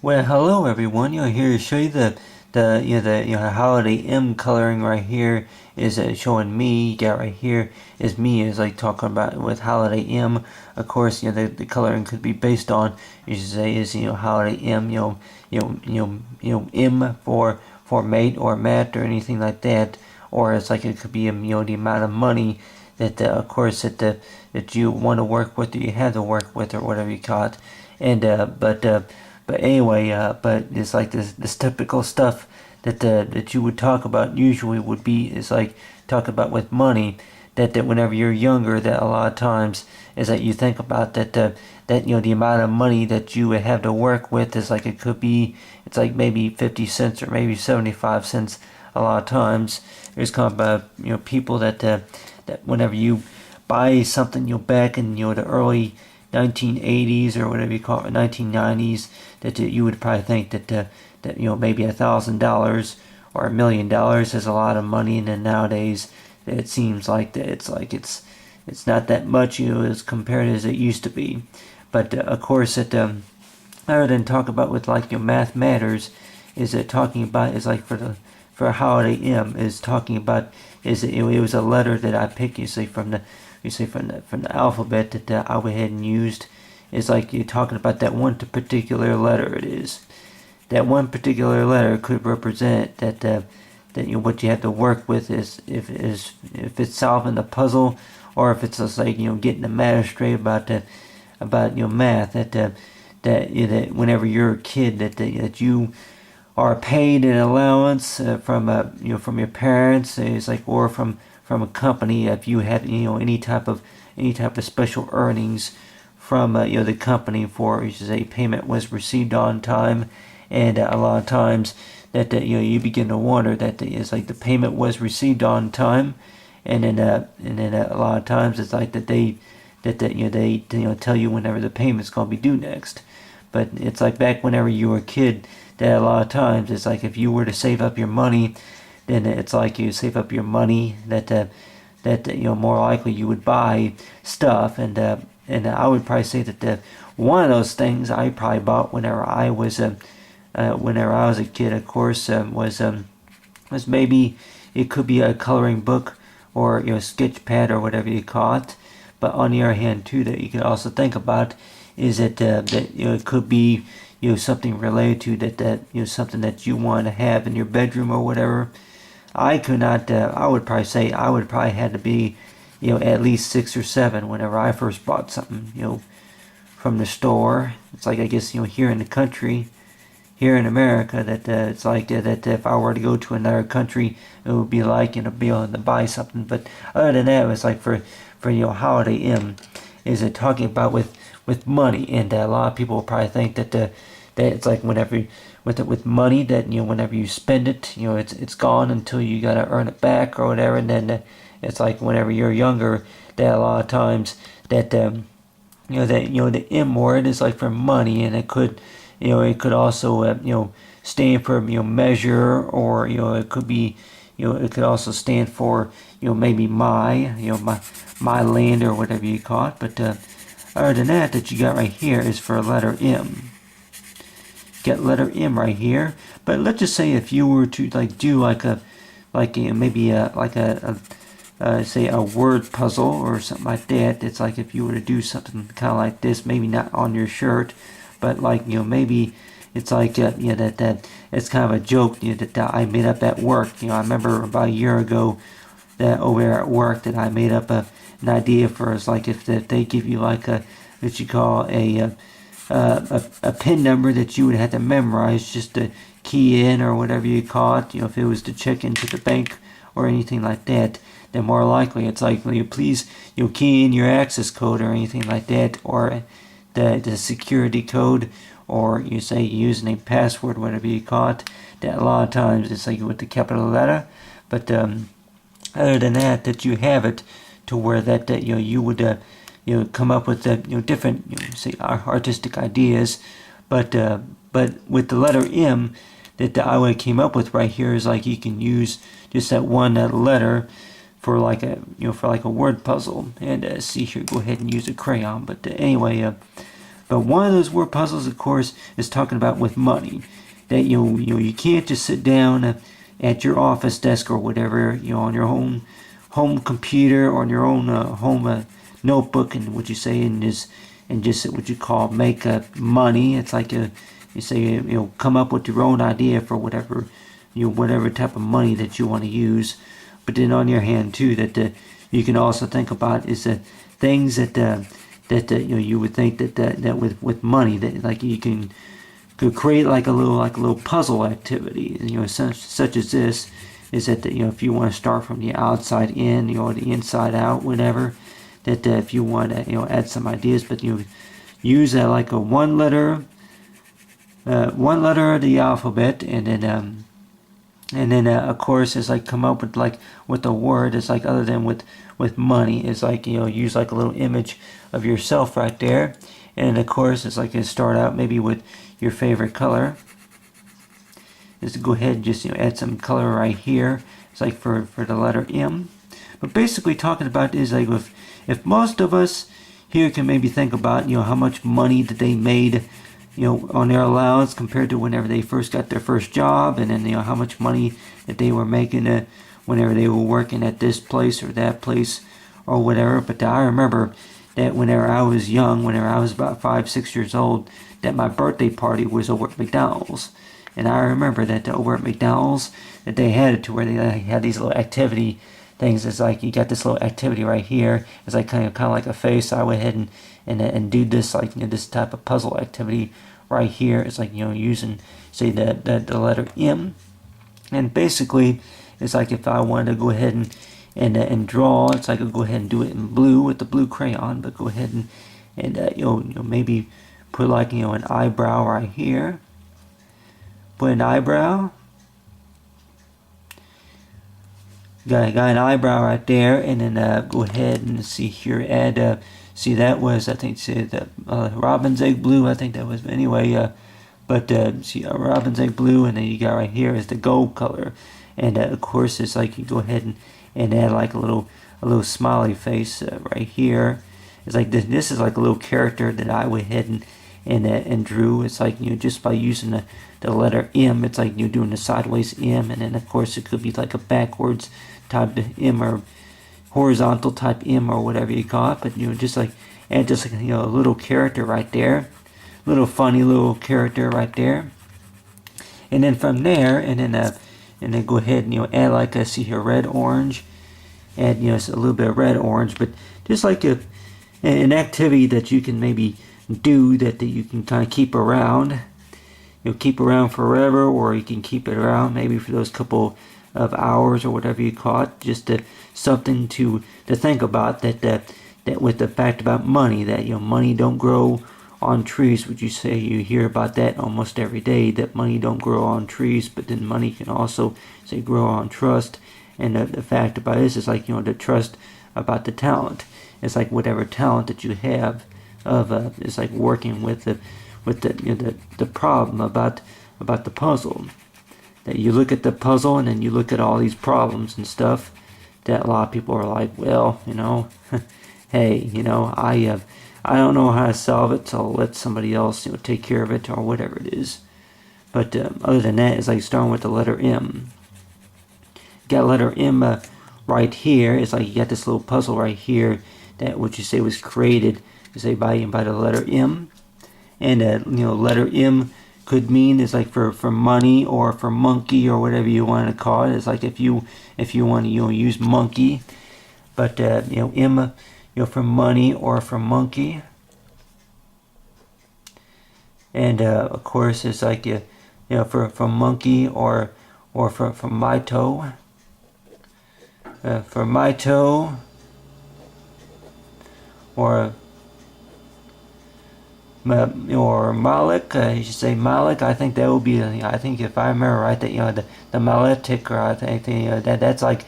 Well, hello everyone. Here to show you the holiday M coloring right here is showing me. You got right here is me is like talking about with holiday M. Of course, the coloring could be based on, you should say, is holiday M. M for mate or mat or anything like that. Or it's like it could be the amount of money that of course that you want to work with, or you have to work with, or whatever you call it. And but anyway, but it's like this typical stuff that you would talk about usually would be is like talk about with money, that whenever you're younger, that a lot of times is that you think about that the amount of money that you would have to work with is like it's like maybe 50 cents or maybe 75 cents. A lot of times there's kind of people that whenever you buy something, back in the early 1980s or whatever you call it, 1990s, that you would probably think that maybe $1,000 or $1,000,000 is a lot of money, and then nowadays it seems like that it's not that much as compared as it used to be. But of course, other than talk about with like math matters, is it talking about is like for holiday M is talking about is it was a letter that I picked usually from the alphabet that I went ahead and used. Is like you're talking about that one particular letter. It is that one particular letter could represent that what you have to work with is if it's solving the puzzle, or if it's just like getting the matter straight about math, that whenever you're a kid that you are paid an allowance from your parents. It's like, or from a company, if you had any type of special earnings from the company, for you should say payment was received on time. And a lot of times that you begin to wonder that it's like the payment was received on time. And then a lot of times it's like that they tell you whenever the payment's going to be due next. But it's like back whenever you were a kid, that a lot of times it's like if you were to save up your money, then it's like you save up your money that more likely you would buy stuff. And I would probably say that one of those things I probably bought whenever I was a kid, of course, was maybe it could be a coloring book, or sketch pad, or whatever you call it. But on the other hand too, that you can also think about is that it could be something related to that something that you want to have in your bedroom or whatever. I could not. I would probably say I would probably had to be at least 6 or 7 whenever I first bought something from the store. It's like, I guess here in the country, here in America, that it's like that if I were to go to another country, it would be like be able to buy something. But other than that, it's like for holiday M, is it talking about with money. And a lot of people will probably think that it's like whenever with money, that whenever you spend it, it's gone until you gotta earn it back or whatever. And then it's like whenever you're younger, that a lot of times that the M word is like for money, and it could also stand for measure, or it could be it could also stand for maybe my land, or whatever you call it. But other than that you got right here is for letter M. Get letter M right here. But let's just say if you were to like do maybe say a word puzzle or something like that. It's like if you were to do something kind of like this, maybe not on your shirt, but like maybe it's like that it's kind of a joke that I made up at work. I remember about a year ago that over at work that I made up an idea for. It's like if they give you like what you call a pin number that you would have to memorize just to key in, or whatever you call it. If it was to check into the bank or anything like that, then more likely it's like, will you please key in your access code or anything like that, or the security code, or you say username, password, whatever you call it. That a lot of times it's like with the capital letter. But other than that you have it to where that you would come up with different say artistic ideas. But with the letter M, that I would came up with right here is like you can use just that one letter for like a word puzzle. And see here, go ahead and use a crayon. But anyway, But one of those word puzzles, of course, is talking about with money. That you can't just sit down at your office desk or whatever, on your home computer or on your own home notebook, and what you say, and just what you call make money. It's like you say, come up with your own idea for whatever whatever type of money that you want to use. But then on your hand too, that you can also think about is things that you would think that with money, that like you could create like a little puzzle activity, such as this, is that if you want to start from the outside in, the inside out, whatever, that if you want to add some ideas, but you use like a one letter of the alphabet, and then of course it's like come up with a word. It's like other than with money, it's like use like a little image of yourself right there, and of course it's like you start out maybe with your favorite color. Is to go ahead and just add some color right here. It's like for the letter M. But basically talking about is like if most of us here can maybe think about how much money that they made on their allowance compared to whenever they first got their first job, and then how much money that they were making whenever they were working at this place or that place or whatever. But I remember that whenever I was young, whenever I was about 5-6 years old, that my birthday party was over at McDonald's. And I remember that over at McDonald's, that they had it to where they had these little activity things. It's like you got this little activity right here. It's like kind of like a face. I went ahead and do this like this type of puzzle activity right here. It's like using say the letter M, and basically it's like if I wanted to go ahead and draw, it's like I'll go ahead and do it in blue with the blue crayon, but go ahead and maybe put like an eyebrow right here. Put an eyebrow. Got an eyebrow right there, and then go ahead and see here. Add. See that was I think the robin's egg blue. I think that was anyway. But see robin's egg blue, and then you got right here is the gold color, and of course it's like you go ahead and add like a little smiley face right here. It's like this is like a little character that I went ahead and drew. It's like just by using the letter M, it's like you're doing the sideways M, and then of course it could be like a backwards type M or horizontal type M or whatever you call it. But just like add just like a little character right there, little funny little character right there, and then from there, and then go ahead and add like see here red orange, add a little bit of red orange, but just like an activity that you can maybe do that you can kind of keep around. Keep around forever, or you can keep it around maybe for those couple of hours or whatever you call it. Just something to think about, that with the fact about money, that money don't grow on trees. Would you say you hear about that almost every day, that money don't grow on trees, but then money can also say grow on trust. And the fact about this is like the trust about the talent. It's like whatever talent that you have of it's like working with the problem about the puzzle. That you look at the puzzle and then you look at all these problems and stuff, that a lot of people are like, well, hey, I don't know how to solve it, so I'll let somebody else take care of it or whatever it is. But other than that, it's like starting with the letter M. Got letter M right here. It's like you got this little puzzle right here that what you say was created, you say by the letter M. And letter M could mean it's like for money or for monkey or whatever you want to call it. It's like if you want to use monkey, but M for money or for monkey. And of course it's like for monkey or for my toe. For my toe, or Malik, you should say Malik. I think that would be. I think if I remember right, that the Maletic, or I think that's like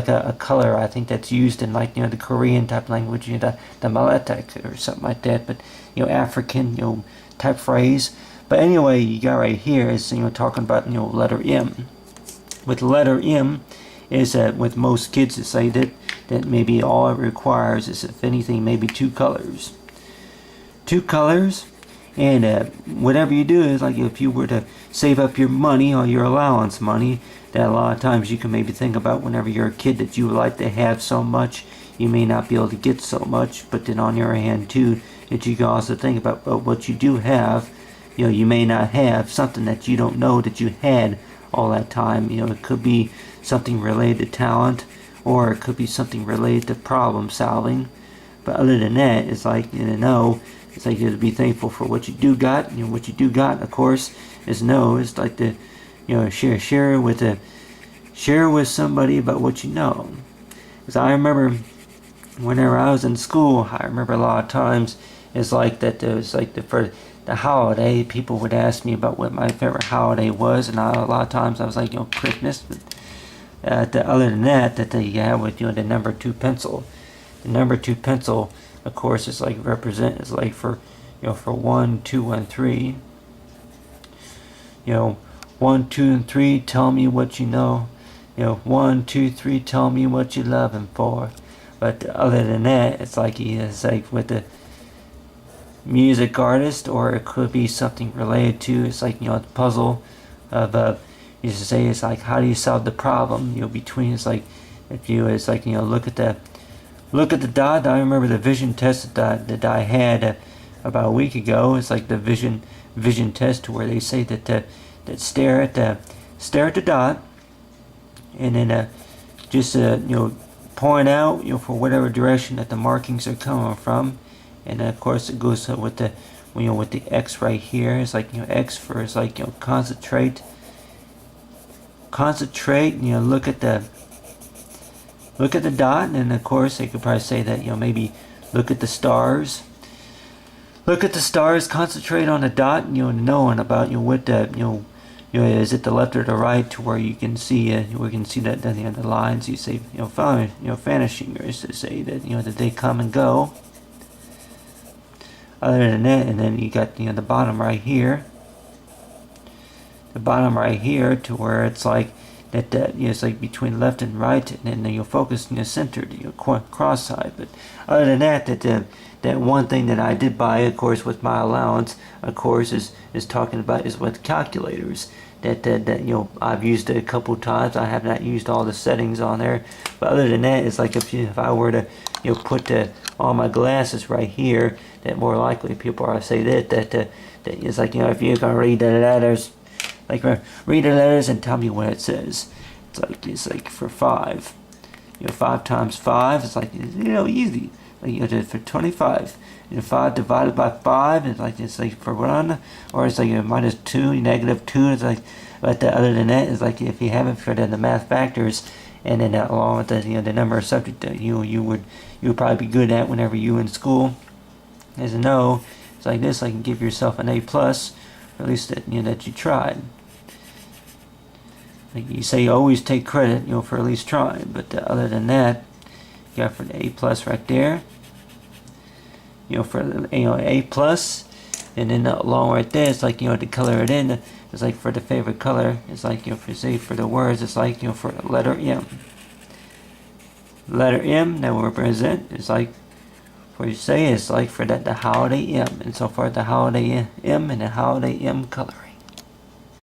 a color. I think that's used in like the Korean type language, the Maletic or something like that. But African type phrase. But anyway, you got right here is talking about letter M. With letter M is that with most kids to say that maybe all it requires is, if anything, maybe two colors. Two colors, And whatever you do is like if you were to save up your money or your allowance money, that a lot of times you can maybe think about whenever you're a kid that you would like to have so much, you may not be able to get so much. But then on the other hand too, that you can also think about what you do have. You may not have something that you don't know that you had all that time. It could be something related to talent, or it could be something related to problem solving. But other than that, it's like, it's like to be thankful for what you do got. What you do got, of course, is it's like to, share with somebody about what you know. Because I remember whenever I was in school, I remember a lot of times it's like that. There was like for the holiday, people would ask me about what my favorite holiday was, and a lot of times I was like, Christmas. But other than that, they have with the number 2 pencil. The number 2 pencil, of course, is like is like for 1, 2, and 3. 1, 2, and 3, tell me what you know. 1, 2, 3, tell me what you love him for. But other than that, it's like with the music artist, or it could be something related to, it's like the puzzle of you just say, it's like, how do you solve the problem between, it's like, if you, it's like, look at the dot. I remember the vision test that I had about a week ago. It's like the vision test, where they say that stare at the dot, and then just point out for whatever direction that the markings are coming from. And of course it goes with the with the X right here. It's like X for, it's like concentrate. Look at the dot, and of course they could probably say that maybe look at the stars. Look at the stars. Concentrate on the dot. Knowing about what the is it the left or the right, to where you can see we can see that the lines. You say vanishing, or is to say that that they come and go. Other than that, and then you got the bottom right here. The bottom right here, to where it's like that it's like between left and right, and then you'll focus centered, cross-side. But other than that, that one thing that I did buy, of course, with my allowance, of course, is talking about is with calculators. That I've used it a couple times. I have not used all the settings on there, but other than that, it's like if I were to put all my glasses right here, that more likely people are say that it's like if you can read the letters, like read the letters and tell me what it says. It's like for 5, 5 times 5, it's like easy. Like for 25, 5 divided by 5, it's like for 1, or it's like minus 2, negative 2. It's like, but other than that, it's like if you haven't figured out the math factors, and then along with the number of subject that you would probably be good at whenever you in school. As a no, it's like this. I can give yourself an A+, or at least that that you tried. Like you say, you always take credit for at least trying. But other than that, you got for the A+ right there. For A+, and then along right there, it's like to color it in. It's like for the favorite color. It's like for say for the words, it's like for letter M. Letter M that will represent. It's like for you say, it's like for that the holiday M, and so far the holiday M and the holiday M color.